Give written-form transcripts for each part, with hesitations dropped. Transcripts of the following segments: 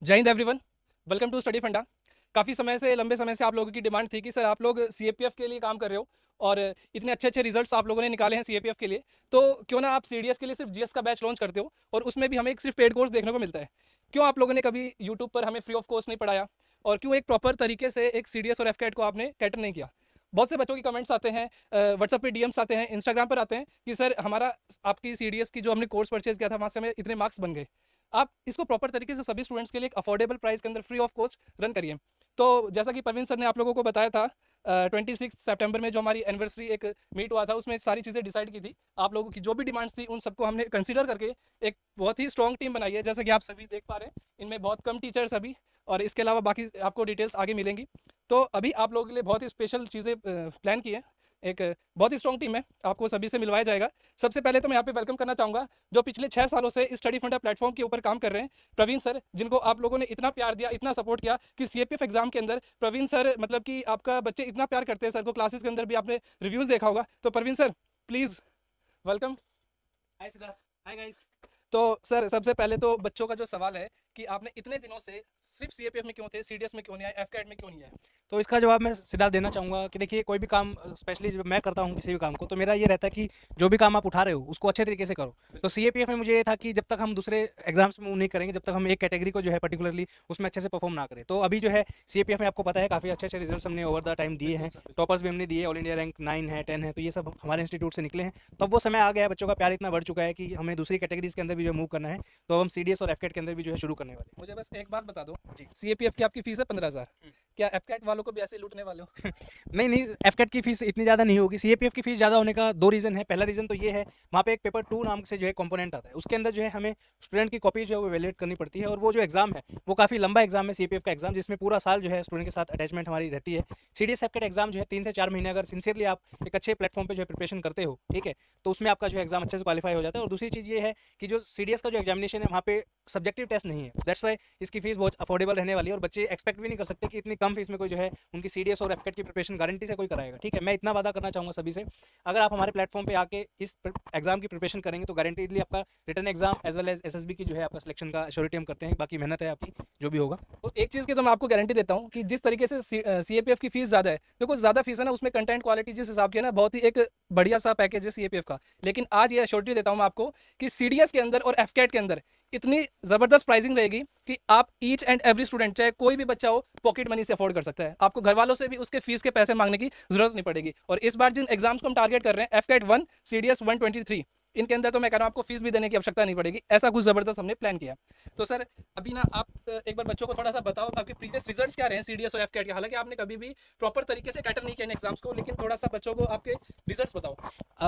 जय Hind everyone, welcome to study funda. काफ़ी समय से लंबे समय से आप लोगों की डिमांड थी कि सर आप लोग सीएपीएफ के लिए काम कर रहे हो और इतने अच्छे अच्छे रिजल्ट्स आप लोगों ने निकाले हैं सीएपीएफ के लिए, तो क्यों ना आप सीडीएस के लिए सिर्फ जीएस का बैच लॉन्च करते हो और उसमें भी हमें एक सिर्फ पेड कोर्स देखने को मिलता है। क्यों आप लोगों ने कभी यूट्यूब पर हमें फ्री ऑफ कोर्स नहीं पढ़ाया और क्यों एक प्रॉपर तरीके से एक सीडीएस और एफकैट को आपने कैटर नहीं किया? बहुत से बच्चों की कमेंट्स आते हैं, व्हाट्सएप पे डीएम्स आते हैं, इंस्टाग्राम पर आते हैं कि सर हमारा आपकी सीडीएस की जो हमने कोर्स परचेज किया था वहाँ से हमें इतने मार्क्स बन गए। आप इसको प्रॉपर तरीके से सभी स्टूडेंट्स के लिए एक अफोर्डेबल प्राइस के अंदर फ्री ऑफ कॉस्ट रन करिए। तो जैसा कि परवीन सर ने आप लोगों को बताया था, 26 सितंबर में जो हमारी एनिवर्सरी एक मीट हुआ था उसमें सारी चीज़ें डिसाइड की थी। आप लोगों की जो भी डिमांड्स थी उन सबको हमने कंसीडर करके एक बहुत ही स्ट्रॉन्ग टीम बनाई है, जैसा कि आप सभी देख पा रहे हैं। इनमें बहुत कम टीचर्स अभी, और इसके अलावा बाकी आपको डिटेल्स आगे मिलेंगी। तो अभी आप लोगों के लिए बहुत ही स्पेशल चीज़ें प्लान की है। एक बहुत ही स्ट्रॉन्ग टीम है, आपको सभी से मिलवाया जाएगा। सबसे पहले तो मैं यहाँ पे वेलकम करना चाहूँगा जो पिछले 6 सालों से इस स्टडी फंडा प्लेटफॉर्म के ऊपर काम कर रहे हैं, प्रवीण सर, जिनको आप लोगों ने इतना प्यार दिया, इतना सपोर्ट किया कि सीएपीएफ एग्जाम के अंदर प्रवीण सर, मतलब कि आपका बच्चे इतना प्यार करते हैं सर को, क्लासेस के अंदर भी आपने रिव्यूज़ देखा होगा। तो Praveen sir please welcome. Hi Siddharth. Hi guys. तो सर सबसे पहले तो बच्चों का जो सवाल है कि आपने इतने दिनों से सिर्फ सीएपीएफ में क्यों थे, सीडीएस में क्यों नहीं आए, एफकैट में क्यों नहीं आए? तो इसका जवाब मैं सिद्धार्थ देना चाहूँगा कि देखिए, कोई भी काम स्पेशली जब मैं करता हूँ किसी भी काम को, तो मेरा ये रहता है कि जो भी काम आप उठा रहे हो उसको अच्छे तरीके से करो। तो सीएपीएफ में मुझे ये था कि जब तक हम दूसरे एग्जाम्स में नहीं करेंगे, जब तक हम एक कैटेगरी को जो है पर्टिकुलरली उसमें अच्छे से परफॉर्म ना करें। तो अभी जो है सीएपीएफ में आपको पता है काफ़ी अच्छे अच्छे रिजल्ट हमने ओवर द टाइम दिए हैं। टॉपर्स भी हमने दिए, ऑल इंडिया रैंक 9 है, 10 है, तो ये सब हमारे इंस्टीट्यूट से निकले हैं। तो अब वो समय आ गया है, बच्चों का प्यार इतना बढ़ चुका है कि हमें दूसरी कैटेगरीज के अंदर भी जो मूव करना है। तो अब हम सीडीएस और एफकेट के अंदर भी जो है शुरू करने वाले मुझे बस एक बात बता दो, जी। सीएपीएफ की आपकी फीस है 15,000, क्या एफकैट वालों को भी ऐसे लूटने वाले हो? हैं। नहीं नहीं, एफकेट की फीस इतनी ज़्यादा नहीं होगी। सीएपीएफ की फीस ज़्यादा होने का दो रीज़न है। पहला रीज़न तो ये है, वहाँ पे एक पेपर 2 नाम से जो है कंपोनेंट आता है, उसके अंदर जो है हमें स्टूडेंट की कॉपी जो है वो वैलिडेट करनी पड़ती है। और वो जो एग्जाम है वो काफ़ी लंबा एग्जाम है, सीएपीएफ का एग्जाम, जिसमें पूरा साल जो है स्टूडेंट के साथ अटैचमेंट हमारी रहती है। सीडीएस एफकेट एग्जाम जो है 3 से 4 महीने अगर सिंसियरली आप एक अच्छे प्लेटफॉर्म पर जो है प्रिपरेशन करते हो, ठीक है, तो उसमें आपका जो है एग्जाम अच्छे से क्वालिफाई हो जाता है। और दूसरी चीज़ ये है कि जो सीडीएस का जो एग्जामिनेशन है वहाँ पे सब्जेक्टिव टेस्ट नहीं है, दैट्स वाई इसकी फीस बहुत अफोर्डेबल रहने वाली है। और बच्चे एक्सपेक्ट भी नहीं कर सकते कि इतनी कम फीस में कोई जो है उनकी सीडीएस और एफकेट की प्रिपरेशन गारंटी से कोई कराएगा। ठीक है, मैं इतना वादा करना चाहूँगा सभी से, अगर आप हमारे प्लेटफॉर्म पे आके इस एग्जाम की प्रिपरेशन करेंगे तो गारंटीडली आपका written exam as well as SSB की जो है आपका सिलेक्शन का श्योरिटी हम करते हैं। बाकी मेहनत है आपकी जो भी होगा। तो एक चीज़ की तो मैं आपको गारंटी देता हूँ कि जिस तरीके से सीएपीएफ की फीस ज़्यादा है, देखो ज़्यादा फीस है ना, उसमें कंटेंट क्वालिटी जिस हिसाब की है ना, बहुत ही एक बढ़िया सा पैकेज है सीएपीएफ का। लेकिन आज ये श्योरिटी देता हूँ मैं आपको कि सीडीएस के अंदर और एफकैट के अंदर इतनी ज़बरदस्त प्राइसिंग रहेगी कि आप ईच एंड एवरी स्टूडेंट, चाहे कोई भी बच्चा हो, पॉकेट मनी से अफोर्ड कर सकता है। आपको घर वालों से भी उसके फीस के पैसे मांगने की जरूरत नहीं पड़ेगी। और इस बार जिन एग्जाम्स को हम टारगेट कर रहे हैं, एफकैट 1, सीडीएस 123, इनके अंदर तो मैं कह रहा हूँ आपको फीस भी देने की आवश्यकता नहीं पड़ेगी। ऐसा कुछ ज़बरदस्त हमने प्लान किया। तो सर अभी ना आप एक बार बच्चों को थोड़ा सा बताओ आपके प्रीवियस रिजल्ट्स क्या रहे हैं सीडीएस और एफकैट के। हालांकि आपने कभी भी प्रॉपर तरीके से कैटर नहीं किया इन एग्जाम्स को, लेकिन थोड़ा सा बच्चों को आपके रिजल्ट्स बताओ।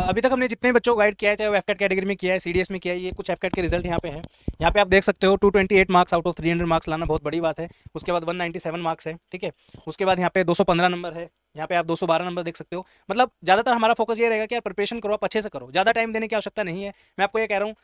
अभी तक हमने जितने बच्चों को गाइड किया है, चाहे वो एफकेट कैटेगरी में किया है, सीडीएस में किया है, ये कुछ एफकेट के रिजल्ट यहाँ पे हैं। यहाँ पे आप देख सकते हो 228 मार्क्स आउट ऑफ 300 मार्क्स लाना बहुत बड़ी बात है। उसके बाद 197 मार्क्स है, ठीक है। उसके बाद यहाँ पे 215 नंबर है, यहाँ पे आप 212 नंबर देख सकते हो। मतलब ज़्यादातर हमारा फोकस ये रहेगा कि यार प्रिपरेशन करो, आप अच्छे से करो, ज़्यादा टाइम देने की आवश्यकता नहीं है। मैं आपको ये कह रहा हूँ,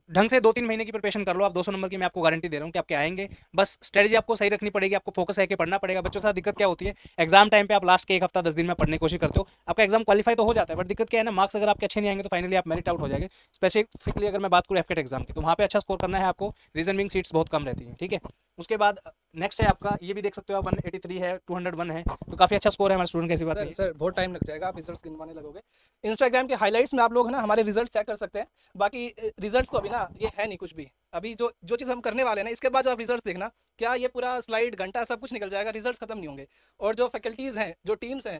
ढंग से 2-3 महीने की प्रिपरेशन कर लो आप, 200 नंबर की मैं आपको गारंटी दे रहा हूँ कि आपके आएंगे। बस स्ट्रेटजी आपको सही रखनी पड़ेगी, आपको फोकस है कि पढ़ना पड़ेगा। बच्चों के साथ दिक्कत क्या होती है, एग्जाम टाइम पे आप लास्ट के 1 हफ्ता 10 दिन में पढ़ने की कोशिश करते हो, आपका एग्जाम क्वालिफाई तो हो जाता है, बट दिक्कत क्या है ना, मार्क्स अगर आपके अच्छे नहीं आएंगे तो फाइनली आप मेरिट आउट हो जाएंगे। स्पेसिफिकली अगर मैं बात करूँ एफकेट एग्जाम की, तो वहाँ पे अच्छा स्कोर करना है आपको, रीजन बिंग सीट्स बहुत कम रहती हैं, ठीक है। उसके बाद नेक्स्ट है आपका, ये भी देख सकते हो आप, 183 है, 201 है, तो काफ़ी अच्छा स्कोर है हमारे स्टूडेंट का, ऐसी बात नहीं है। सर बहुत टाइम लग जाएगा, आप रिजल्ट्स गिनवाने लगोगे। इंस्टाग्राम के हाइलाइट्स में आप लोग है ना हमारे रिजल्ट चेक कर सकते हैं। बाकी रिजल्ट्स तो अभी ना ये है नहीं कुछ भी। अभी जो जो चीज़ हम करने वाले हैं ना, इसके बाद जो आप रिजल्ट्स देखना, क्या ये पूरा स्लाइड घंटा सब कुछ निकल जाएगा, रिजल्ट्स खत्म नहीं होंगे। और जो फैकल्टीज़ हैं, जो टीम्स हैं,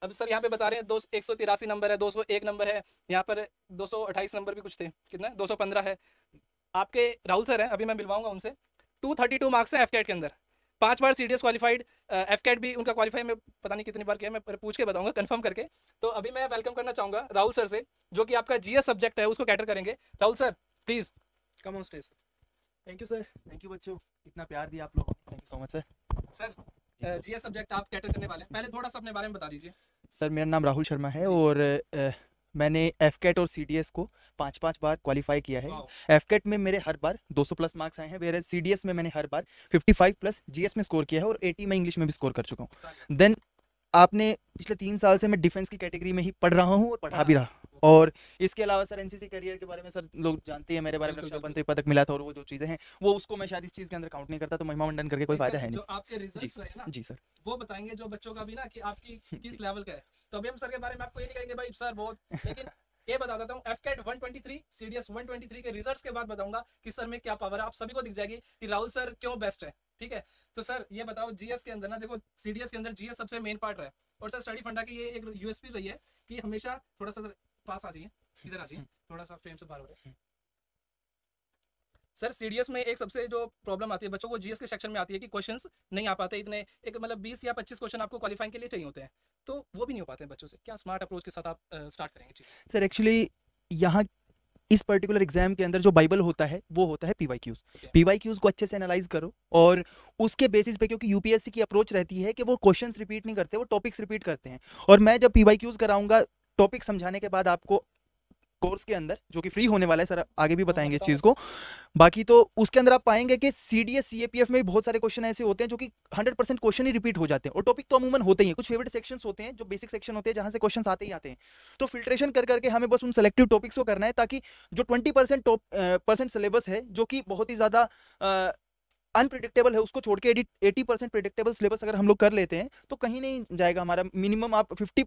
अब सर यहाँ पे बता रहे हैं 183 नंबर है, 201 नंबर है, यहाँ पर 228 नंबर भी कुछ थे, कितना 215 है। आपके राहुल सर हैं, अभी मैं मिलवाऊंगा उनसे, 232 मार्क्स हैं एफकैट के अंदर, 5 बार सीडीएस क्वालिफाइड, एफकैट भी उनका क्वालिफाई मैं पता नहीं कितनी बार किया, मैं पूछ के बताऊंगा कंफर्म करके। तो अभी मैं वेलकम करना चाहूँगा राहुल सर से, जो कि आपका जीएस सब्जेक्ट है उसको कैटर करेंगे। Rahul sir please come on stage. Thank you sir, thank you बच्चों, इतना प्यार दिया आप लोगों ने, thank you so much sir. Sir GS subject आप कैटर करने वाले हैं, पहले थोड़ा सा अपने बारे में बता दीजिए। सर मेरा नाम राहुल शर्मा है और मैंने एफकेट और सीडीएस को 5-5 बार क्वालिफाई किया है। एफकेट में मेरे हर बार 200 प्लस मार्क्स आए हैं, वेयर सीडीएस में मैंने हर बार 55 प्लस जीएस में स्कोर किया है और 80 में इंग्लिश में भी स्कोर कर चुका हूँ। देन आपने पिछले 3 साल से मैं डिफेंस की कैटेगरी में ही पढ़ रहा हूँ और पढ़ा भी रहा। और इसके अलावा सर एनसीसी करियर के बारे में सर लोग जानते हैं मेरे बारे में, बिल्कुल, रक्षा बिल्कुल। बंधन पदक मिला था और वो जो चीज़ें हैं वो उसको मैं शायद इस चीज़ के अंदर काउंट नहीं करता, तो महिमा मंडन करके कोई नहीं फायदा सर, है जो नहीं। आपके रिजल्ट्स रहे ना जी सर। वो बताएंगे जो बच्चों का भी ना कि आपकी किस लेवल का है। तो अभी हम सर के बारे में आपको ये नहीं कहेंगे भाई सर बहुत, लेकिन ये बता देता हूँ एफकेट 123 सीडीएस 123 के रिजल्ट्स के बाद बताऊंगा कि सर में क्या पावर है, आप सभी को दिख जाएगी कि राहुल सर क्यों बेस्ट है। ठीक है, तो सर ये बताओ जीएस के अंदर ना, देखो सीडीएस के अंदर जीएस सबसे मेन पार्ट रहा है, और सर स्टडी फंडा की ये एक यूएसपी रही है कि हमेशा थोड़ा सा सर पास आ जाइए, इधर आ जाइए, थोड़ा सा फ्रेम से बाहर हो रहे हैं सर। सीडीएस में एक सबसे जो प्रॉब्लम आती है बच्चों को जीएस के सेक्शन में आती है कि क्वेश्चंस नहीं आ पाते इतने, एक मतलब 20 या 25 क्वेश्चन आपको क्वालिफाइंग के लिए चाहिए होते हैं, तो वो भी नहीं हो पाते हैं बच्चों से। क्या स्मार्ट अप्रोच के साथ आप स्टार्ट करेंगे चीज़? सर एक्चुअली यहाँ इस पर्टिकुलर एग्जाम के अंदर जो बाइबल होता है वो होता है पीवाईक्यूज। Okay. पीवाईक्यूज को अच्छे से एनालाइज करो और उसके बेसिस पे, क्योंकि यूपीएससी की अप्रोच रहती है कि वो क्वेश्चंस रिपीट नहीं करते, वो टॉपिक्स रिपीट करते हैं। और मैं जब पीवाईक्यूज कराऊंगा टॉपिक समझाने के बाद आपको कोर्स के अंदर, जो कि फ्री होने वाला है सर, आगे भी बताएंगे इस चीज़ को, बाकी तो उसके अंदर आप पाएंगे कि सीडीएस सीएपीएफ में भी बहुत सारे क्वेश्चन ऐसे होते हैं जो कि 100% क्वेश्चन ही रिपीट हो जाते हैं, और टॉपिक तो अमूमन होते ही हैं। कुछ फेवरेट सेक्शंस होते हैं जो बेसिक सेक्शन होते हैं जहां से क्वेश्चंस आते ही आते हैं, तो फिल्ट्रेशन कर करके हमें बस उन सेलेक्टिव टॉपिक्स को करना है, ताकि जो 20% परसेंट सिलेबस है जो कि बहुत ही ज़्यादा अनप्रिडिक्टेबल है, उसको छोड़ के 80% प्रिडिक्टेबल सिलेबस अगर हम लोग कर लेते हैं तो कहीं नहीं जाएगा हमारा। मिनिमम आप 50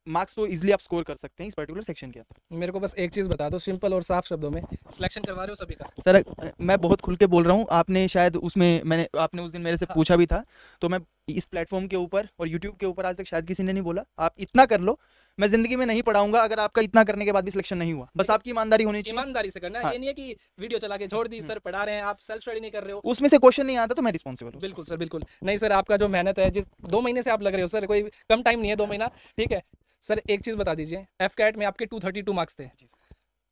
मार्क्स तो इजीली आप स्कोर कर सकते हैं इस पर्टिकुलर सेक्शन के अंदर। मेरे को बस एक चीज़ बता दो सिंपल और साफ शब्दों में, सिलेक्शन करवा रहे हो सभी का? सर मैं बहुत खुल के बोल रहा हूँ, आपने शायद उसमें आपने उस दिन मेरे से हाँ। पूछा भी था, तो मैं इस प्लेटफॉर्म के ऊपर और यूट्यूब के ऊपर आज तक शायद किसी ने नहीं बोला आप इतना कर लो, मैं जिंदगी में नहीं पढ़ाऊंगा अगर आपका इतना करने के बाद भी सिलेक्शन नहीं हुआ। बस लेकिन आपकी ईमानदारी होनी चाहिए। ईमानदारी से करना है, हाँ। ये नहीं है कि वीडियो चला के छोड़ दी, सर पढ़ा रहे हैं आप सेल्फ स्टडी नहीं कर रहे हो। उसमें से क्वेश्चन नहीं आता तो मैं रिस्पॉन्सिबल हूँ। बिल्कुल सर, बिल्कुल नहीं सर, आपका जो मेहनत है जिस 2 महीने से आप लग रहे हो सर, कोई कम टाइम नहीं है 2 महीना। ठीक है सर, एक चीज़ बता दीजिए, एफ कैट में आपके 232 मार्क्स थे,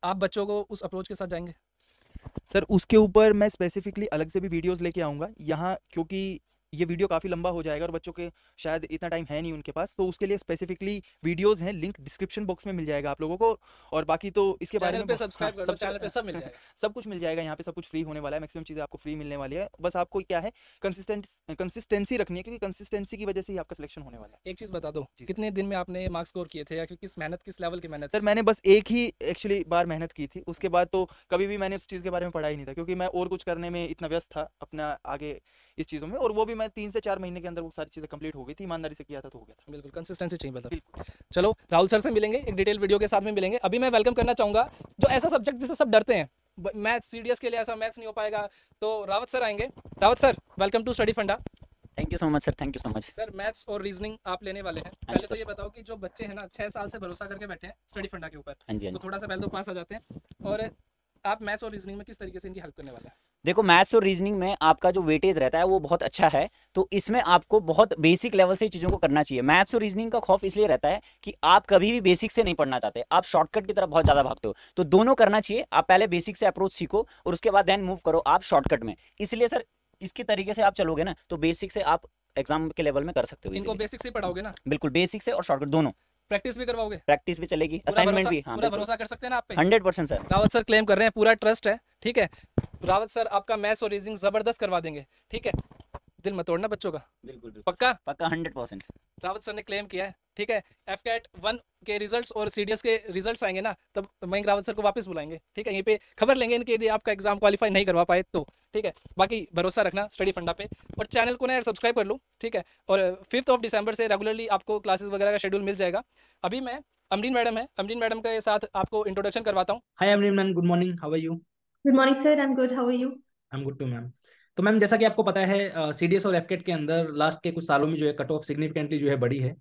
आप बच्चों को उस अप्रोच के साथ जाएंगे? सर उसके ऊपर मैं स्पेसिफिकली अलग से भी वीडियोस लेके आऊँगा यहाँ, क्योंकि ये वीडियो काफ़ी लंबा हो जाएगा और बच्चों के शायद इतना टाइम है नहीं उनके पास, तो उसके लिए स्पेसिफिकली वीडियोस हैं, लिंक डिस्क्रिप्शन बॉक्स में मिल जाएगा आप लोगों को। और बाकी तो इसके बारे चैनल में पे सब्सक्राइब कर लो, सब चैनल पे सब मिल जाएगा। सब कुछ मिल जाएगा, यहाँ पे सब कुछ फ्री होने वाला है, मैक्सिमम चीज़ें आपको फ्री मिलने वाली है। बस आपको क्या है, कंसिस्टेंसी रखनी है, क्योंकि कंसिस्टेंसी की वजह से ही आपका सिलेक्शन होने वाला है। एक चीज़ बता दो, जी सर। कितने दिन में आपने मार्क्स स्कोर किए थे, या किस मेहनत, किस लेवल की मेहनत? सर मैंने बस एक ही एक्चुअली बार मेहनत की थी, उसके बाद तो कभी भी मैंने उस चीज़ के बारे में पढ़ा ही नहीं था, क्योंकि मैं और कुछ करने में इतना व्यस्त था अपना आगे इस चीज़ों में, और वो भी मैं 3 से 4 महीने के अंदर वो सारी चीज़ें कंप्लीट हो गई थी, ईमानदारी से किया था तो हो गया था। बिल्कुल कंसिस्टेंसी चाहिए मतलब। बिल्कुल। चलो राहुल सर से मिलेंगे, एक डिटेल वीडियो के साथ में मिलेंगे। अभी मैं वेलकम करना चाहूँगा जो ऐसा सब्जेक्ट जिससे सब डरते हैं, मैथ्स, सीडीएस के लिए ऐसा मैथ्स नहीं हो पाएगा, तो रावत सर आएंगे। Rawat sir welcome to study funda. Thank you so much sir, thank you so much. Sir maths और रीजनिंग आप लेने वाले हैं। हाँ पहले जी तो सर। ये बताओ कि जो बच्चे हैं ना 6 साल से भरोसा करके बैठे हैं स्टडी फंडा के ऊपर, हाँ जी, हाँ तो जी। थोड़ा सा पहले तो पास आ जाते हैं, और आप मैथ्स और रीजनिंग में किस तरीके से इनकी हेल्प करने वाले हैं? देखो मैथ्स और रीजनिंग में आपका जो वेटेज रहता है वो बहुत अच्छा है, तो इसमें आपको बहुत बेसिक लेवल से चीज़ों को करना चाहिए। मैथ्स और रीजनिंग का खौफ इसलिए रहता है कि आप कभी भी बेसिक से नहीं पढ़ना चाहते, आप शॉर्टकट की तरफ बहुत ज़्यादा भागते हो, तो दोनों करना चाहिए। आप पहले बेसिक से अप्रोच सीखो और उसके बाद देन मूव करो आप शॉर्टकट में। इसलिए सर इसकी तरीके से आप चलोगे ना तो बेसिक से आप एग्जाम के लेवल में कर सकते हो इनको easily। बेसिक से पढ़ाओगे ना? बिल्कुल बेसिक से और शॉर्टकट दोनों, प्रैक्टिस भी करवाओगे? प्रैक्टिस भी चलेगी, पूरा असाइनमेंट भरोसा, भी। हाँ पूरा बिल्कुल, भरोसा कर सकते हैं ना आप पे? 100% सर। रावत सर क्लेम कर रहे हैं, पूरा ट्रस्ट है। ठीक है रावत सर आपका मैथ्स और रीजनिंग जबरदस्त करवा देंगे। ठीक है, दिल मत तोड़ना बच्चों का, बिल्कुल बिल्कुल पक्का? पक्का 100%। रावत सर ने क्लेम किया है। ठीक है, एफ कैट 1 के रिजल्ट्स और सीडीएस के रिजल्ट्स आएंगे ना, तब मयंक रावत सर को वापस बुलाएंगे। ठीक है, यहीं पे खबर लेंगे इनके, यदि आपका एग्जाम क्वालिफाई नहीं करवा पाए तो। ठीक है, बाकी भरोसा रखना स्टडी फंडा पे, और चैनल को ना यार सब्सक्राइब कर लो। ठीक है, और 5 दिसंबर से रेगुलरली आपको क्लासेस वगैरह का शेड्यूल मिल जाएगा। अभी मैं अमरीन मैडम है, अमरीन मैडम के साथ आपको इंट्रोडक्शन करवाता हूँ। Hi Amreen ma'am, good morning, how are you? Good morning, sir. I'm good. How are you? I am good too ma'am. तो मैम जैसा कि आपको पता है सीडीएस और एफकेट के अंदर लास्ट के कुछ सालों में जो है कट ऑफ सिग्निफिकेंटली जो है बढ़ी है।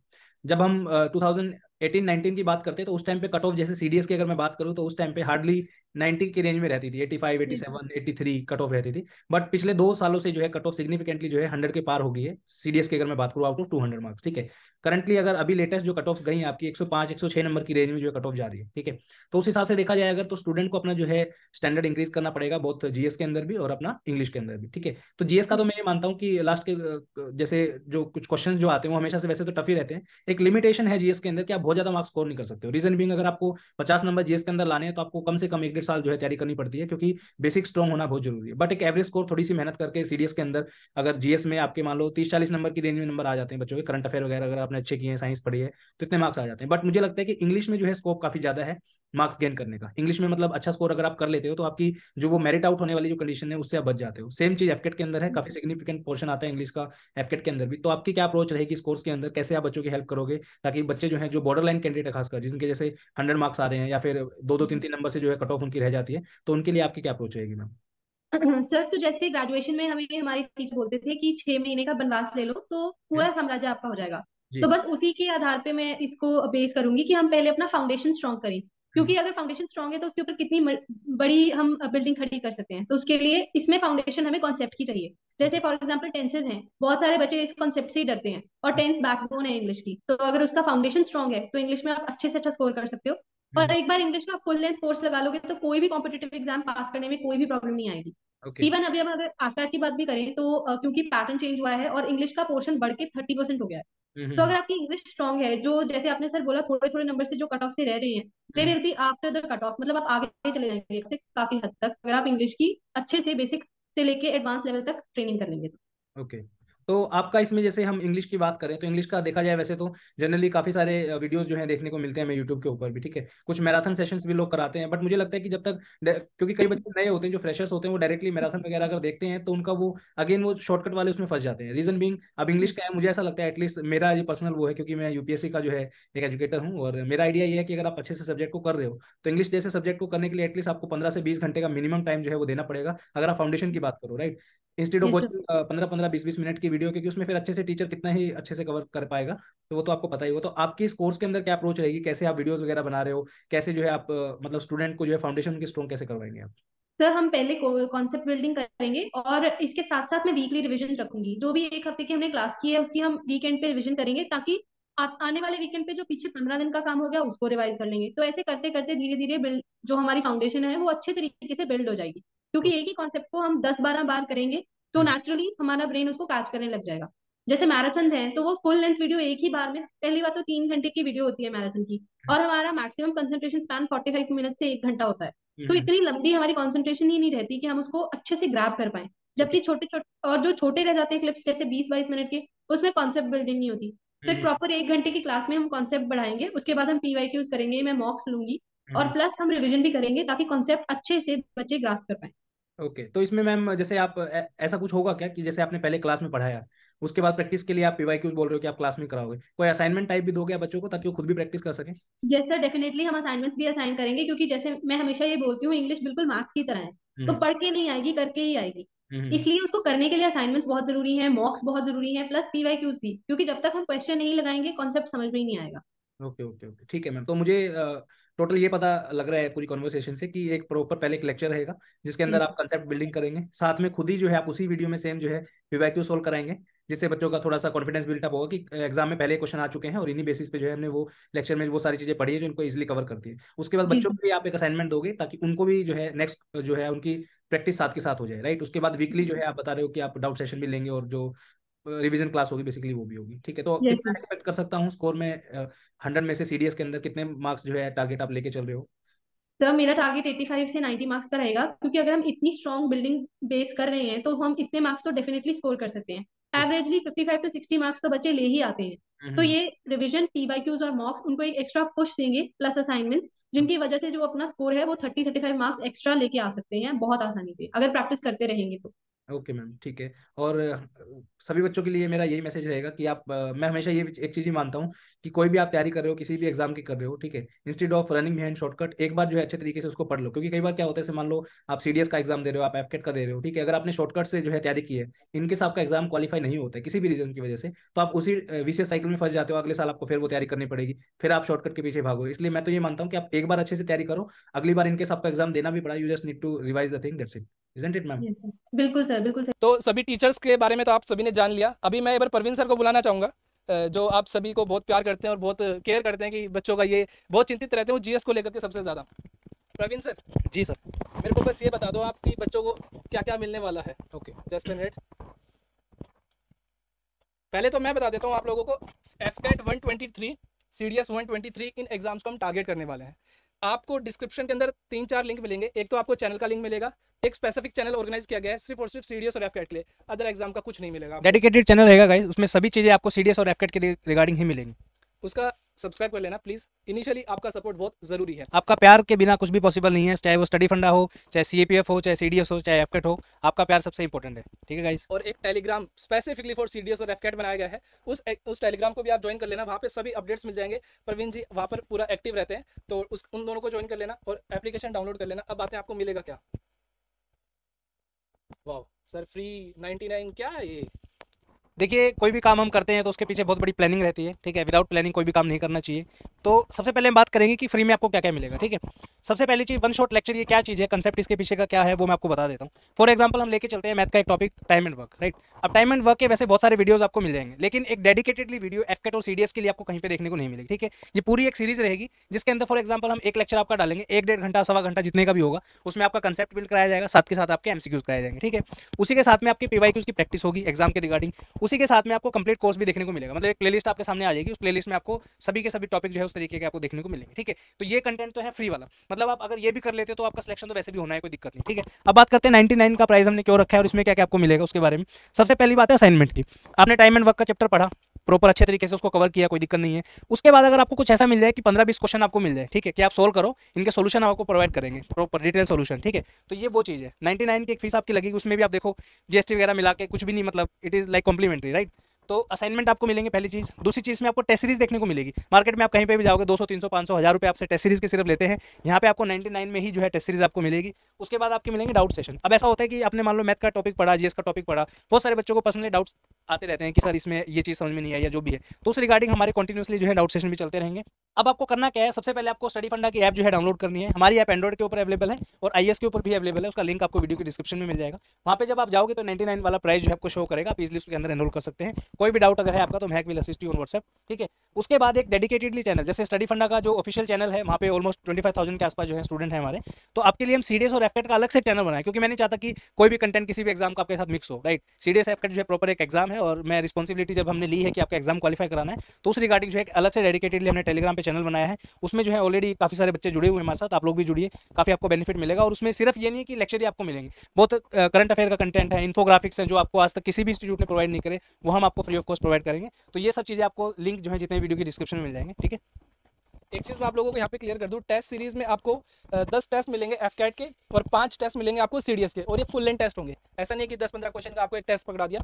जब हम 2018-19 की बात करते हैं तो उस टाइम पे कट ऑफ, जैसे सीडीएस की अगर मैं बात करूं तो उस टाइम पे हार्डली 90 की रेंज में रहती थी, 85, 87, 83 कट ऑफ रहती थी। बट पिछले 2 सालों से जो है कट ऑफ सिग्निफिकेंटली जो है 100 के पार हो गई है सीडीएस की अगर मैं बात करूँ आउट ऑफ 200 मार्क्स। ठीक है, करंटली अगर अभी लेटेस्ट जो कट ऑफ गई हैं आपकी 105, 106 नंबर की रेंज में जो है कट ऑफ जा रही है। ठीक है, तो उस हिसाब से देखा जाए अगर तो स्टूडेंट को अपना जो है स्टैंडर्ड इंक्रीज करना पड़ेगा, बहुत जीएस के अंदर भी और अपना इंग्लिश के अंदर भी। ठीक है, तो जीएस का तो मैं ये मानता हूँ कि लास्ट के जैसे जो कुछ क्वेश्चन जो आते हैं वो हमेशा से वैसे तो टफ ही रहते हैं। एक लिमिटेशन है जीएस के अंदर कि आप बहुत ज्यादा मार्क्स स्कोर नहीं कर सकते हो। रीजन बीइंग अगर आपको 50 नंबर जीएस के अंदर लाने हैं तो आपको कम से कम 1 क्रिकेट साल जो है तैयारी करनी पड़ती है, क्योंकि बेसिक स्ट्रॉन्ग होना बहुत जरूरी है। बट एक एवरेज स्कोर, थोड़ी सी मेहनत करके सीडीएस के अंदर अगर जीएस में आपके मान लो 30-40 नंबर की रेंज में नंबर आ जाते हैं बच्चों के, करंट अफेयर वगैरह अगर आपने अच्छे किए हैं, साइंस पढ़ी है, तो इतने मार्क्स आ जाते हैं। बट मुझे लगता है कि इंग्लिश में जो है स्कोप काफी ज्यादा है मार्क्स गेन करने का। इंग्लिश में मतलब अच्छा स्कोर अगर आप कर लेते हो तो आपकी जो वो मेरिट आउट होने वाली जो कंडीशन है उससे आप बच जाते हो। सेम चीज एफकेट के अंदर है, काफी सिग्निफिकेंट पोर्शन आता है इंग्लिश का एफकेट के अंदर भी। तो आपकी क्या अप्रोच रहेगी स्कोर्स के अंदर, कैसे आप बच्चों की हेल्प करोगे ताकि बच्चे जो है, जो बॉर्डर लाइन कैंडिडेट है खासकर, जिनके जैसे 100 मार्क्स आ रहे हैं या फिर 2-2 3-3 नंबर से जो है कट ऑफ उनकी रह जाती है, तो उनके लिए आपकी क्या अप्रोच रहेगी मैम? सर, तो जैसे ग्रेजुएशन में हमें हमारे टीचर बोलते थे कि 6 महीने का बनवास ले लो तो पूरा साम्राज्य आपका हो जाएगा। तो जी। बस उसी के आधार पे मैं इसको बेस करूंगी कि हम पहले अपना फाउंडेशन स्ट्रॉन्ग करें, हम्म। क्योंकि अगर फाउंडेशन स्ट्रॉन्ग है तो उसके ऊपर कितनी बड़ी हम बिल्डिंग खड़ी कर सकते हैं। तो उसके लिए इसमें फाउंडेशन हमें कॉन्सेप्ट की चाहिए। जैसे ओके। फॉर एग्जाम्पल टेंसेज हैं, बहुत सारे बच्चे इस कॉन्सेप्ट से ही डरते हैं, और टेंस बैकबोन है इंग्लिश की। तो अगर उसका फाउंडेशन स्ट्रॉन्ग है तो इंग्लिश में आप अच्छे से अच्छा स्कोर कर सकते हो। और एक बार इंग्लिश का फुल लेंथ कोर्स लगा लोगे तो कोई भी कॉम्पिटेटिव एग्जाम पास करने में कोई भी प्रॉब्लम नहीं आएगी। ओके। इवन अभी हम अगर आफ्टर की बात भी करें तो क्योंकि पैटर्न चेंज हुआ है और इंग्लिश का पोर्शन बढ़ के 30% हो गया है। तो अगर आपकी इंग्लिश स्ट्रांग है, जो जैसे आपने सर बोला थोड़े थोड़े नंबर से जो कट ऑफ से रह रहे हैं, they will be after the cut off, मतलब आप आगे चले जाएंगे इससे काफी हद तक, अगर आप इंग्लिश की अच्छे से बेसिक से लेके एडवांस लेवल तक ट्रेनिंग कर लेंगे तो। ओके। तो आपका इसमें, जैसे हम इंग्लिश की बात करें तो इंग्लिश का देखा जाए वैसे तो जनरली काफी सारे वीडियोस जो हैं देखने को मिलते हैं हमें यूट्यूब के ऊपर भी, ठीक है, कुछ मैराथन सेशंस भी लोग कराते हैं। बट मुझे लगता है कि जब तक क्योंकि कई बच्चे नए होते हैं जो फ्रेशर्स होते हैं, वो डायरेक्टली मैराथन वगैरह अगर देखते हैं तो उनका वो अगेन वो शॉर्टकट वाले उसमें फंस जाते हैं। रीजन बीइंग, अब इंग्लिश का है, मुझे ऐसा लगता है, एटलीस्ट मेरा ये पर्सनल वो है, क्योंकि मैं यूपीएससी का जो है एक एजुकेटर हूँ, और मेरा आइडिया ये है कि अगर आप अच्छे से सब्जेक्ट को कर रहे हो तो इंग्लिश जैसे सब्जेक्ट को करने के लिए एटलीस्ट आपको 15 से 20 घंटे का मिनिमम टाइम जो है वो देना पड़ेगा, अगर आप फाउंडेशन की बात करो, right. Instead of yes sir. Watching 15-15 20-20 minute की वीडियो, क्योंकि उसमें फिर अच्छे से टीचर कितना ही अच्छे से कवर कर पाएगा, तो वो तो आपको पता ही हो। तो आपकी इस कोर्स के अंदर क्या अप्रोच रहेगी, कैसे आप वीडियोस वगैरह बना रहे हो, कैसे जो है आप मतलब स्टूडेंट को जो है फाउंडेशन की स्ट्रॉन्ग कैसे करवाएंगे आप? सर, हम पहले कॉन्सेप्ट बिल्डिंग करेंगे और इसके साथ साथ मैं वीकली रिवीजन रखूंगी। जो भी एक हफ्ते की हमने क्लास की है उसकी हम वीकेंड पे रिवीजन करेंगे, ताकि आने वाले वीकेंड पे जो पीछे 15 दिन का काम हो गया उसको रिवाइज कर लेंगे। तो ऐसे करते करते धीरे धीरे बिल्ड, जो हमारी फाउंडेशन है वो अच्छे तरीके से बिल्ड हो जाएगी, क्योंकि एक ही कॉन्सेप्ट को हम 10-12 बार करेंगे तो हम्म। नेचुरली हमारा ब्रेन उसको कैच करने लग जाएगा। जैसे मैराथन हैं तो वो फुल लेंथ वीडियो एक ही बार में, पहली बात तो 3 घंटे की वीडियो होती है मैराथन की, और हमारा मैक्सिमम कंसंट्रेशन स्पैन 45 मिनट से 1 घंटा होता है। तो हम्म। इतनी लंबी हमारी कंसंट्रेशन ही नहीं रहती कि हम उसको अच्छे से ग्रैब कर पाए। ओके। जबकि छोटे छोटे और जो छोटे रह जाते हैं क्लिप्स जैसे 20-22 मिनट के, उसमें कॉन्सेप्ट बिल्डिंग नहीं होती। तो एक हम्म। प्रॉपर 1 घंटे की क्लास में हम कॉन्सेप्ट बढ़ाएंगे, उसके बाद हम पीवाईक्यूज करेंगे, मैं मॉक्स लूंगी, और हम्म। प्लस हम रिविजन भी करेंगे ताकि कॉन्सेप्ट अच्छे से बच्चे ग्रास्प कर पाए। ओके। तो इसमें मैम जैसे आप ऐसा कुछ होगा क्या कि जैसे आपने पहले क्लास में पढ़ाया, उसके बाद प्रैक्टिस के लिए आप पीवाईक्यूज बोल रहे हो कि आप क्लास में कराओगे, कोई असाइनमेंट टाइप भी दोगे आप बच्चों को ताकि वो खुद भी प्रैक्टिस कर सकें? यस सर, डेफिनेटली हम असाइनमेंट्स भी असाइन करेंगे, क्योंकि जैसे मैं हमेशा ये बोलती हूँ इंग्लिश बिल्कुल मैथ्स की तरह है। तो हम्म। पढ़ के नहीं आएगी, करके ही आएगी। हम्म। इसलिए उसको करने के लिए असाइनमेंट्स बहुत जरूरी हैं, मॉक्स बहुत जरूरी हैं, प्लस पीवाईक्यूज भी, क्योंकि जब तक हम क्वेश्चन नहीं लगाएंगे कॉन्सेप्ट समझ में ही नहीं आएगा। ओके ओके ओके, ठीक है मैम। तो मुझे टोटल ये पता लग रहा है पूरी कॉन्वर्सेशन से कि एक प्रॉपर पहले एक लेक्चर रहेगा जिसके अंदर यस आप कंसेप्ट बिल्डिंग करेंगे, साथ में खुद ही जो है आप उसी वीडियो में सेम जो है पीवाईक्यू सोल्व कराएंगे, जिससे बच्चों का थोड़ा सा कॉन्फिडेंस बिल्टअप होगा कि एग्जाम में पहले क्वेश्चन आ चुके हैं और इन्हीं बेसिस पे जो है हमने वो लेक्चर में वो सारी चीजें पढ़ी है जो इनको इजिली कवर करती है। उसके बाद जी बच्चों के लिए आप एक असाइनमेंट दोगे ताकि उनको भी जो है नेक्स्ट जो है उनकी प्रैक्टिस साथ के साथ हो जाए, राइट। उसके बाद वीकली जो है आप बता रहे हो कि आप डाउट सेशन भी लेंगे और जो रिवीजन क्लास होगी बेसिकली वो भी होगी, ठीक है। तो यस कितना सर। एक्सपेक्ट कर सकता हूँ स्कोर में 100 में से सीडीएस के अंदर कितने मार्क्स जो है टारगेट आप लेके चल रहे हो? सर, मेरा टारगेट 85 से 90 मार्क्स का रहेगा, क्योंकि अगर हम इतनी स्ट्रॉन्ग बिल्डिंग बेस कर रहे हैं तो हम इतने मार्क्स तो डेफिनेटली स्कोर कर सकते हैं। ओके। एवरेजली 55 से 60 मार्क्स तो बच्चे ले ही आते हैं। तो हम्म। ये रिवीजन, पीवाईक्यूज और मॉक्स उनको एक एक्स्ट्रा पुश देंगे, प्लस असाइनमेंट्स, जिनकी वजह से जो अपना स्कोर है वो 30-35 मार्क्स एक्स्ट्रा लेके आ सकते हैं बहुत आसानी से, अगर प्रैक्टिस करते रहेंगे तो। ओके मैम, ठीक है। और सभी बच्चों के लिए मेरा यही मैसेज रहेगा कि आप मैं हमेशा ये एक चीज़ ही मानता हूँ कि कोई भी आप तैयारी कर रहे हो, किसी भी एग्जाम की कर रहे हो, ठीक है, instead of running behind shortcut, एक बार जो है अच्छे तरीके से उसको पढ़ लो। क्योंकि कई बार क्या होता है, जैसे मान लो आप सीडीएस का एग्जाम दे रहे हो, आप एफकेट का दे रहे हो, ठीक है, अगर आपने शॉर्टकट से जो है तैयारी की है, इनकेस आपका एग्जाम क्वालिफाई नहीं होता है किसी भी रीजन की वजह से, तो आप उसी विशेष साइकिल में फंस जाते हो, अगले साल आपको फिर वो तैयारी करनी पड़ेगी, फिर आप शॉर्टकट के पीछे भागो। इसलिए मैं तो ये मानता हूँ कि आप एक बार अच्छे से तैयारी करो, अगली बार इनकेस आपका एग्जाम देना भी पड़ा, you just need to revise the thing, that's it, isn't it ma'am? Yes sir, बिल्कुल सर, बिल्कुल सर। तो सभी टीचर्स के बारे में तो आप सभी ने जान लिया। अभी मैं एक बार परवीन सर को बुलाना चाहूँगा, जो आप सभी को बहुत प्यार करते हैं और बहुत केयर करते हैं कि बच्चों का ये बहुत चिंतित रहते हैं वो जीएस को लेकर के सबसे ज़्यादा। प्रवीण सर, जी सर। मेरे को बस ये बता दो आपकी बच्चों को क्या क्या मिलने वाला है। Okay, just minute. पहले तो मैं बता देता हूँ आप लोगों को, एफकेट 123, सीडीएस 123 इन एग्जाम्स को हम टारगेट करने वाले हैं। आपको डिस्क्रिप्शन के अंदर 3-4 लिंक मिलेंगे। एक तो आपको चैनल का लिंक मिलेगा, एक स्पेसिफिक चैनल ऑर्गेनाइज किया गया है सिर्फ और सिर्फ सीडीएस और एफकेट के लिए, अदर एग्जाम का कुछ नहीं मिलेगा आपको। डेडिकेटेड चैनल रहेगा गाइस, उसमें सभी चीज़ें आपको सीडीएस और एफकेट के रिगार्डिंग ही मिलेंगी। उसका सब्सक्राइब कर लेना प्लीज। इनिशियली आपका सपोर्ट बहुत जरूरी है। आपका प्यार के बिना कुछ भी पॉसिबल नहीं है, चाहे वो स्टडी फंडा हो, चाहे सीएपीएफ हो, चाहे सीडीएस हो, चाहे एफकेट हो, आपका प्यार सबसे इंपॉर्टेंट है। ठीक है गाइस। और एक टेलीग्राम स्पेसिफिकली फॉर सीडीएस और एफकेट बनाया गया है, उस टेलीग्राम को भी आप ज्वाइन कर लेना। वहाँ पे सभी अपडेट्स मिल जाएंगे। प्रवीण जी वहाँ पर पूरा एक्टिव रहते हैं, तो उन दोनों को ज्वाइन कर लेना और एप्लीकेशन डाउनलोड कर लेना। अब बातें आपको मिलेगा क्या? वाह सर, फ्री 99 क्या है ये? देखिए, कोई भी काम हम करते हैं तो उसके पीछे बहुत बड़ी प्लानिंग रहती है। ठीक है, विदाउट प्लानिंग कोई भी काम नहीं करना चाहिए। तो सबसे पहले हम बात करेंगे कि फ्री में आपको क्या क्या मिलेगा। ठीक है, सबसे पहली चीज़ वन शॉट लेक्चर, ये क्या चीज़ है, कंसेप्ट इसके पीछे का क्या है, वो मैं आपको बता देता हूँ। फॉर एग्जाम्पल हम लेके चलते हैं मैथ का एक topic, time and work, right. अब टाइम एंड वर्क के वैसे बहुत सारे वीडियोस आपको मिल जाएंगे, लेकिन एक डेडिकेटेडली वीडियो एफकेट और सीडीएस के लिए आपको कहीं पे देखने को नहीं मिलेगी। ठीक है, ये पूरी एक सीरीज रहेगी जिसके अंदर फॉर एग्जाम्पल हम एक लेक्चर आपका डालेंगे, 1-1.5 घंटा, सवा घंटा, जितने का भी होगा, उसमें आपका कंसेप्ट बिल्ड कराया जाएगा, साथ के साथ आपके एमसीक्यूज कराए जाएंगे। ठीक है, उसी के साथ में आपकी पीवाईक्यूज की प्रैक्टिस होगी एग्जाम के रिगार्डिंग। उसी के साथ में आपको कंप्लीट कोर्स भी देखने को मिलेगा, मतलब एक प्लेलिस्ट आपके सामने आ जाएगी, उस प्लेलिस्ट में आपको सभी के सभी टॉपिक जो है उस तरीके के आपको देखने को मिलेंगे। ठीक है, तो ये कंटेंट तो है फ्री वाला, मतलब आप अगर ये भी कर लेते हो तो आपका सिलेक्शन तो वैसे भी होना है, कोई दिक्कत नहीं। ठीक है, अब बात करते हैं 99 का प्राइस हमने क्यों रखा है और इसमें क्या क्या आपको मिलेगा उसके बारे में। सबसे पहली बात है असाइनमेंट की। आपने टाइम एंड वर्क का चैप्टर पढ़ा, प्रॉपर अच्छे तरीके से उसको कवर किया, कोई दिक्कत नहीं है। उसके बाद अगर आपको कुछ ऐसा मिल जाए कि 15-20 क्वेश्चन आपको मिल जाए, ठीक है, कि आप सोल्व करो, इनके सोल्यूशन आपको प्रोवाइड करेंगे, प्रॉपर डिटेल सोल्यूशन। ठीक है, तो ये वो चीज़ है। 99 की एक फीस आपकी लगेगी, उसमें भी आप देखो जीएसटी वगैरह मिला के कुछ भी नहीं, मतलब it is like complimentary, right. तो असाइनमेंट आपको मिलेंगे, पहली चीज़। दूसरी चीज़ में आपको टेस्ट सीरीज देखने को मिलेगी। मार्केट में आप कहीं पे भी जाओगे 200, 300, 500, 1000 रुपये आपसे टेस्ट सीरीज के सिर्फ लेते हैं। यहाँ पे आपको 99 में ही जो है टेस्ट सीरीज आपको मिलेगी। उसके बाद आपके मिलेंगे डाउट सेशन। अब ऐसा होता है कि आपने मान लो मैथ का टॉपिक पढ़ा, जीएस का टॉपिक पढ़ा, बहुत सारे बच्चों को पर्सनली डाउट्स आते रहते हैं कि सर इसमें ये चीज़ समझ में नहीं आई या जो भी है, तो उस रिगार्डिंग हमारे कंटिन्यूसली जो है डाउट सेशन भी चलते रहेंगे। अब आपको करना क्या है, सबसे पहले आपको स्टडी फंडा की ऐप जो है डाउनलोड करनी है। हमारी ऐप एंड्रॉइड के ऊपर अवेलेबल है और आईएस के ऊपर भी अवेलेबल है, उसका लिंक आपको वीडियो के डिस्क्रिप्शन में मिल जाएगा। वहाँ पे जब आप जाओगे तो 99 वाला प्राइस जो है आपको शो करेगा, आप इजीली उसके अंदर एनरोल कर सकते हैं। कोई भी डाउट अगर है आपका तो Mac will assist you on WhatsApp. ठीक है, उसके बाद एक डेडिकेटेडली चैनल, जैसे स्टडी फंडा का जो ऑफिशियल चैनल है, वहाँ पे ऑलमोस्ट 25,000 के आसपास जो है स्टूडेंट है हमारे। तो आपके लिए हम सीडीएस और एफकेट का अलग से चैनल बनाए, क्योंकि मैं नहीं चाहता कि कोई भी कंटेंट किसी भी एग्जाम का आपके साथ मिक्स हो, राइट। सीडीएस एफकेट जो है प्रॉपर एक एग्जाम है और मैं रिस्पॉन्सिबिलिटी जब हमने ली है कि आपका एग्जाम क्वालिफाई कराना है, तो उस रिगार्डिंग जो है अलग से डेडिकेटेडली हमने टेलीग्राम पे चैनल बनाया है। उसमें जो है ऑलरेडी काफ़ी सारे बच्चे जुड़े हुए हैं हमारे साथ, आप लोग भी जुड़िए, काफ़ी आपको बेनिफिट मिलेगा। और उसमें सिर्फ ये नहीं है कि लेक्चर ही आपको मिलेंगे, बहुत करंट अफेयर का कंटेंट है, इन्फोग्राफिक्स है जो आपको आज तक किसी भी इंस्टीट्यूट ने प्रोवाइड नहीं करे, वो हम आपको फ्री ऑफ कॉस्ट प्रोवाइड करेंगे। तो ये सब चीज़ें आपको लिंक जो है जितने वीडियो की डिस्क्रिप्शन में मिल जाएंगे। ठीक है, एक चीज़ मैं आप लोगों को यहाँ पे क्लियर कर दूँ, टेस्ट सीरीज में आपको 10 टेस्ट मिलेंगे एफकेट के और 5 टेस्ट मिलेंगे आपको सीडीएस के, और ये फुल लेंथ टेस्ट होंगे। ऐसा नहीं है कि 10-15 क्वेश्चन का आपको एक टेस्ट पकड़ा दिया।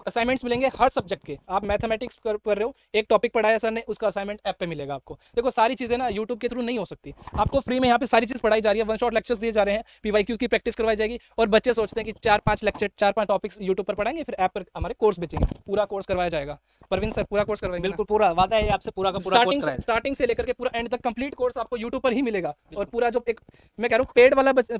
असाइनमेंट्स मिलेंगे हर सब्जेक्ट के। आप मैथमेटिक्स कर रहे हो, एक टॉपिक पढ़ाया सर ने, उसका असाइनमेंट ऐप पे मिलेगा आपको। देखो सारी चीज़ें ना यूट्यूब के थ्रू नहीं हो सकती, आपको फ्री में यहाँ पे सारी चीज़ पढ़ाई जा रही है। वन शॉट लेक्चर्स दिए जा रहे हैं, पीवाईक्यूज की प्रैक्टिस करवाई जाएगी। और बच्चे सोचते हैं कि 4-5 लेक्चर, 4-5 टॉपिक्स यूट्यूब पर पढ़ाएंगे, फिर ऐप पर हमारे कोर्स बेचेंगे। पूरा कोर्स करवाया जाएगा। परवीन सर पूरा कोर्स करवाएंगे। बिल्कुल, पूरा वादा है आपसे, पूरा का पूरा कोर्स कराएंगे। स्टार्टिंग से लेकर के पूरा एंड तक कंप्लीट कोर्स आपको यूट्यूब पर ही मिलेगा। और पूरा जो एक मैं कह रहा हूँ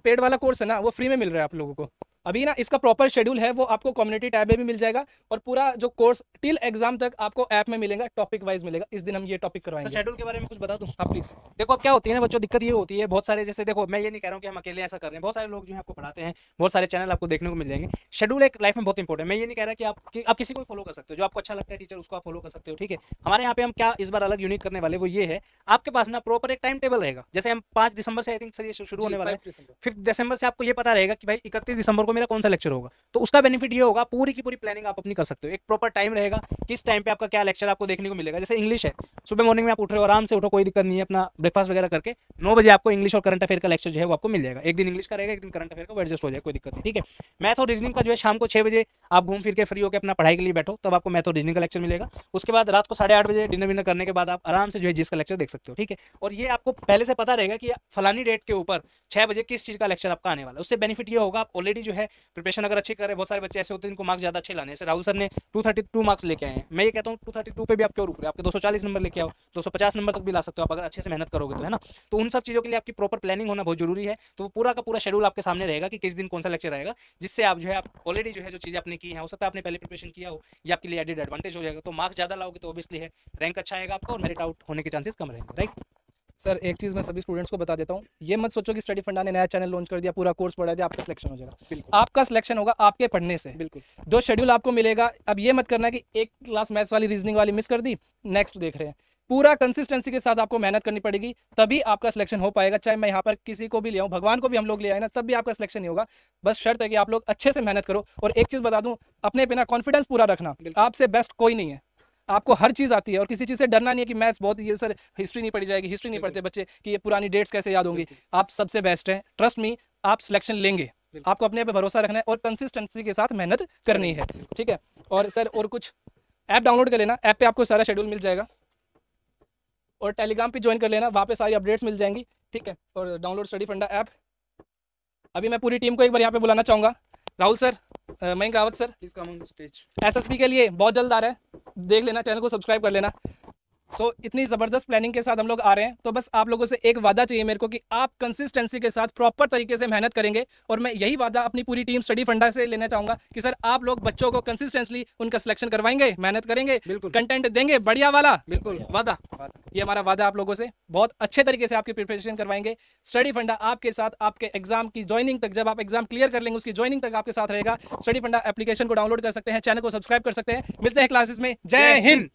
पेड वाला कोर्स है ना, वो फ्री में मिल रहा है आप लोगों को। अभी ना इसका प्रॉपर शेड्यूल है, वो आपको कम्युनिटी टैब में भी मिल जाएगा। और पूरा जो कोर्स टिल एग्जाम तक आपको ऐप में मिलेगा, टॉपिक वाइज मिलेगा। इस दिन हम ये टॉपिक करवाएंगे। शेड्यूल के बारे में कुछ बता दूं? हाँ प्लीज। देखो अब क्या होती है ना बच्चों, दिक्कत ये होती है बहुत सारे, जैसे देखो मैं ये नहीं कह रहा हूँ कि हम अकेले ऐसा कर रहे हैं, बहुत सारे लोग जो है आपको पढ़ाते हैं, बहुत सारे चैनल आपको देखने को मिल जाएंगे। शेड्यूल एक लाइफ में बहुत इंपॉर्टेंट है। मैं ये नहीं कह रहा कि आप किसी को फॉलो कर सकते हो, जो आपको अच्छा लगता है टीचर उसको आप फॉलो कर सकते हो। ठीक है, हमारे यहाँ पे हम क्या इस बार अलग यूनिक करने वाले वो ये है, आपके पास ना प्रॉपर एक टाइम टेबल रहेगा। जैसे हम 5 दिसंबर से आई थिंक सर ये शुरू होने वाला है, 5 दिसंबर से आपको ये पता रहेगा कि भाई 31 दिसंबर को मेरा कौन सा लेक्चर होगा। तो उसका बेनिफिट ये होगा, पूरी की पूरी प्लानिंग आप अपनी कर सकते हो। एक प्रॉपर टाइम रहेगा, किस टाइम पे आपका क्या लेक्चर आपको देखने को मिलेगा। जैसे इंग्लिश है, सुबह मॉर्निंग में आप उठ रहे हो, आराम से उठो, कोई दिक्कत नहीं है, अपना ब्रेकफास्ट वगैरह करके 9 बजे आपको इंग्लिश और करंट अफेयर का लेक्चर जो है वो आपको मिल जाएगा। एक दिन इंग्लिश का रहेगा, एक दिन करंट अफेयर का, वो एडजस्ट हो जाए, कोई दिक्कत नहीं। ठीक है, मैथ और रीजनिंग का जो है शाम को 6 बजे आप घूम फिर के फ्री होकर अपना पढ़ाई के लिए बैठो, तब आपको मैथ और रीजनिंग का लेक्चर मिलेगा। उसके बाद रात को 8:30 बजे डिनर विनर करने के बाद आप आराम से जो है जीएस का लेक्चर देख सकते हो। ठीक है, और ये आपको पहले से पता रहेगा कि फलानी डेट के ऊपर 6 बजे किस चीज़ का लेक्चर आपका आने वाला है। उससे बेनिफिट ये होगा, आप ऑलरेडी जो है प्रिपरेशन अगर अच्छी करें, बहुत सारे बच्चे ऐसे होते हैं जिनको मार्क्स ज़्यादा अच्छे लाने, जैसे राहुल सर ने 232 मार्क्स लेके आए हैं। मैं ये कहता हूँ 232 पे भी आप क्यों रुक रहे हो, आपके 240 नंबर लेके आओ, 250 नंबर तक भी ला सकते हो आप अगर अच्छे से मेहनत करोगे तो, है ना। तो उन सब चीज़ों के लिए आपकी प्रॉपर प्लानिंग होना बहुत जरूरी है। तो पूरा का पूरा शेड्यूल आपके सामने रहेगा कि किस दिन कौन सा लेक्चर आएगा, जिससे आप जो है आप ऑलरेडी जो है जो चीज़ें आपने की हैं, हो सकता है आपने पहले प्रिपरेशन किया हो, ये आपके लिए एडेड एडवांटेज हो जाएगा। तो मार्क्स ज़्यादा लाओगे तो ऑब्वियसली है रैंक अच्छा आएगा आपका और मेरिट आउट होने के चांसेस कम रहेंगे, राइट। सर एक चीज़ मैं सभी स्टूडेंट्स को बता देता हूँ, ये मत सोचो कि स्टडी फंडा ने नया चैनल लॉन्च कर दिया, पूरा कोर्स पढ़ा दिया, आपका सिलेक्शन हो जाएगा। बिल्कुल, आपका सिलेक्शन होगा आपके पढ़ने से। बिल्कुल, जो शेड्यूल आपको मिलेगा, अब ये मत करना कि एक क्लास मैथ्स वाली रीजनिंग वाली मिस कर दी, नेक्स्ट देख रहे हैं। पूरा कंसिस्टेंसी के साथ आपको मेहनत करनी पड़ेगी, तभी आपका सिलेक्शन हो पाएगा। चाहे मैं यहाँ पर किसी को भी ले आऊँ, भगवान को भी हम लोग ले आए ना, तब भी आपका सिलेक्शन नहीं होगा। बस शर्त है कि आप लोग अच्छे से मेहनत करो। और एक चीज़ बता दूँ, अपने पे ना कॉन्फिडेंस पूरा रखना, आपसे बेस्ट कोई नहीं है, आपको हर चीज़ आती है और किसी चीज़ से डरना नहीं है कि मैथ्स बहुत ये सर हिस्ट्री नहीं पढ़ी जाएगी, हिस्ट्री नहीं पढ़ते बच्चे कि ये पुरानी डेट्स कैसे याद होंगी। आप सबसे बेस्ट हैं, ट्रस्ट मी, आप सिलेक्शन लेंगे। आपको अपने पे भरोसा रखना है और कंसिस्टेंसी के साथ मेहनत करनी है, ठीक है। और सर और कुछ ऐप डाउनलोड कर लेना, ऐप पे आपको सारा शेड्यूल मिल जाएगा, और टेलीग्राम पे ज्वाइन कर लेना, वहाँ पे सारी अपडेट्स मिल जाएंगी, ठीक है। और डाउनलोड स्टडी फंडा ऐप। अभी मैं पूरी टीम को एक बार यहाँ पे बुलाना चाहूँगा। Rahul sir, Mayank Rawat sir, please come on stage. SSB के लिए बहुत जल्द आ रहा है, देख लेना, चैनल को सब्सक्राइब कर लेना। इतनी ज़बरदस्त प्लानिंग के साथ हम लोग आ रहे हैं, तो बस आप लोगों से एक वादा चाहिए मेरे को कि आप कंसिस्टेंसी के साथ प्रॉपर तरीके से मेहनत करेंगे। और मैं यही वादा अपनी पूरी टीम स्टडी फंडा से लेना चाहूँगा कि सर आप लोग बच्चों को कंसिस्टेंटली उनका सिलेक्शन करवाएंगे, मेहनत करेंगे, कंटेंट देंगे बढ़िया वाला, बिल्कुल वादा। ये हमारा वादा आप लोगों से, बहुत अच्छे तरीके से आपकी प्रिपरेशन करवाएंगे। स्टडी फंडा आपके साथ आपके एग्जाम की ज्वाइनिंग तक, जब आप एग्जाम क्लियर कर लेंगे उसकी ज्वाइनिंग तक आपके साथ रहेगा। स्टडी फंडा एप्लीकेशन को डाउनलोड कर सकते हैं, चैनल को सब्सक्राइब कर सकते हैं। मिलते हैं क्लासेस में। जय हिंद।